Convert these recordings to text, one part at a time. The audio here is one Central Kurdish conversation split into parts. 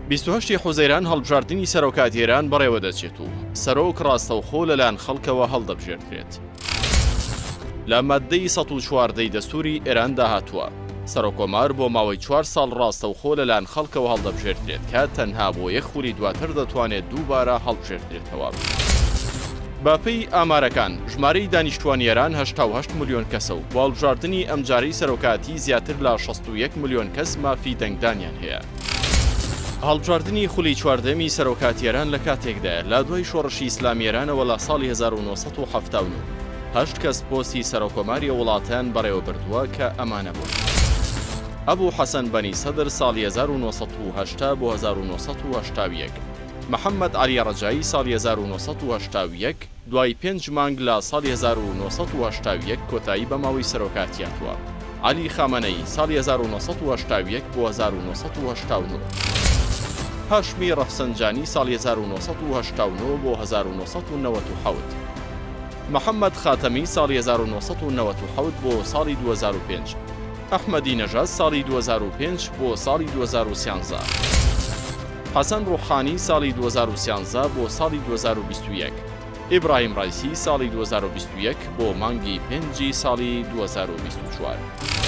28 حوزەیران هەڵبژاردننی سەرۆکات ئێران بەڕێوە دەچێت و سەرۆک ڕاستەوخۆ لەلایەن خەڵکەوە هەڵدەبژێردرێت. لە مادەی 114 دەستوری ئێران داهاتووە سەرۆکۆمار بۆ ماوەی 4 ساڵ ڕاستەوخۆ لەلایەن خەڵکەوە هەڵدەبژێردرێت کە تەنها بۆ یەک خولی دواتر دەتوانێت دووبارە هەڵبژێردرێتەوە. باپەی ئامارەکان ژمارەی دانیشتوانی ئێران 88 ملیۆن کەسە و بۆ هەڵبژاردننی ئەمجارەی سەرۆکاتی زیاتر لە 61 ملیۆن کەس مافی دەنگدانیان هەیە. هەڵبژاردننی خولی چواردەمی سەرۆکاتی ئێران لە کاتێکدا لە دوای شۆڕشی ئیسلامی ئێرانەوە لە ساڵی 1970 هەشت کەس پۆستی سەرۆکۆماری وڵاتیان بەڕێوە بردووە کە ئەمانە بوون: ئەبوو حەسەن بەنی سەدر ساڵی 1980 بۆ 1981، محەممەد عەلی ڕەجایی ساڵی 1981 دوای 5 مانگ لە ساڵی 1981 کۆتایی بە ماوەی سەرۆکاتیاتوە، عەلی خامەنەی ساڵی 1981 بۆ 1989، هاشمی ڕەفسەنجانی ساڵی 1989 بۆ 1997، محەممەد خاتەمی ساڵی 1997 بۆ ساڵی 2005، ئەحمەدی نەژاد ساڵی 2005 بۆ ساڵی 2013، حەسەن ڕوحانی ساڵی 2013 بۆ ساڵی 2021، ئیبراهیم ڕایسی ساڵی 2021 بۆ مانگی 5 ساڵی 2024.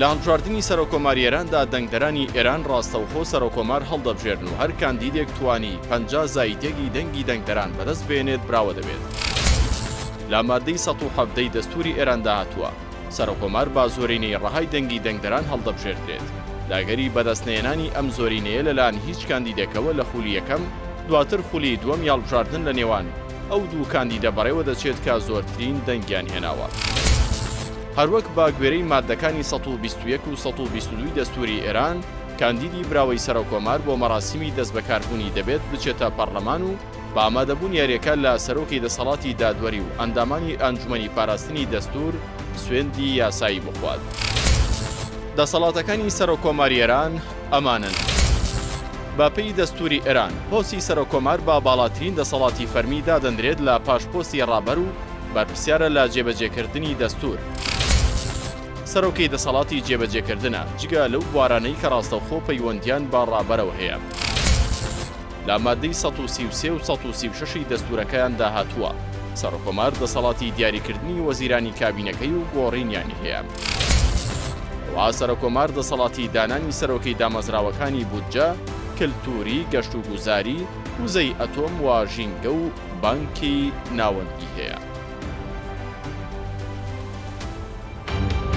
لە هەڵبژاردننی سەرۆکۆماری ئێراندا دەنگدەرانی ئێران ڕاستەوخۆ سەرۆکۆمار هەڵدەبژێرن و هەر کاندیدێک توانی 50 زایدێکی دەنگی دەنگدەران بەدەست بێنێت براوە دەبێت. لە مادەی 117 دەستوری ئێران داهاتووە سەرۆکۆمار با زۆرینەی ڕەهای دەنگی دەنگدەران هەڵدەبژێردرێت داگەری بەدەستنێنانی ئەم زۆرینەیە لەلایەن هیچ کاندیدێکەوە لە خولی یەکەم دواتر خولی دووەم هەڵبژاردن لە نێوان ئەو دوو کاندیدە بەڕێوە دەچێت کە زۆرترین دەنگیان هێناوە. هەروەک با گوێرەی مادەکانی 121 و 122 دەستوری ئێران کاندیدی براوەی سەرۆکۆمار بۆ مەراسیمی دەست بەکاربوونی دەبێت بچێتە پەرلەمان و بە ئامادەبوون یاریەکە لە سەرۆکی دەسەڵاتی دادوەری و ئەندامانی ئەنجومەنی پاراستنی دەستور سوێندی یاسایی بخوات. دەسەڵاتەکانی سەرۆکۆماری ئێران ئەمانن: باپەی دەستوری ئێران پۆستی سەرۆکۆمار با باڵاترین دەسەڵاتی فەرمی دادەنرێت لە پاشپۆستی ڕابەر و بەرپرسیارە لە جێبەجێکردنی دەستور. سەرۆکی دەسەڵاتی جێبەجێکردنە جگە لەو بوارانەی کە ڕاستەوخۆ پەیوەندیان با ڕابەرەوە هەیە. لە مادەی 133 و 136 دەستورەکەیان داهاتووە سەرۆکۆمار دەسەڵاتی دیاریکردنی وەزیرانی کابینەکەی و گۆڕینیانی هەیە. وا سەرۆکۆمار دەسەڵاتی دانانی سەرۆکی دامەزراوەکانی بودجە، کلتوری، گەشت و گوزاری، وزەی ئەتۆم و ژینگە و بانکی ناوەندی هەیە.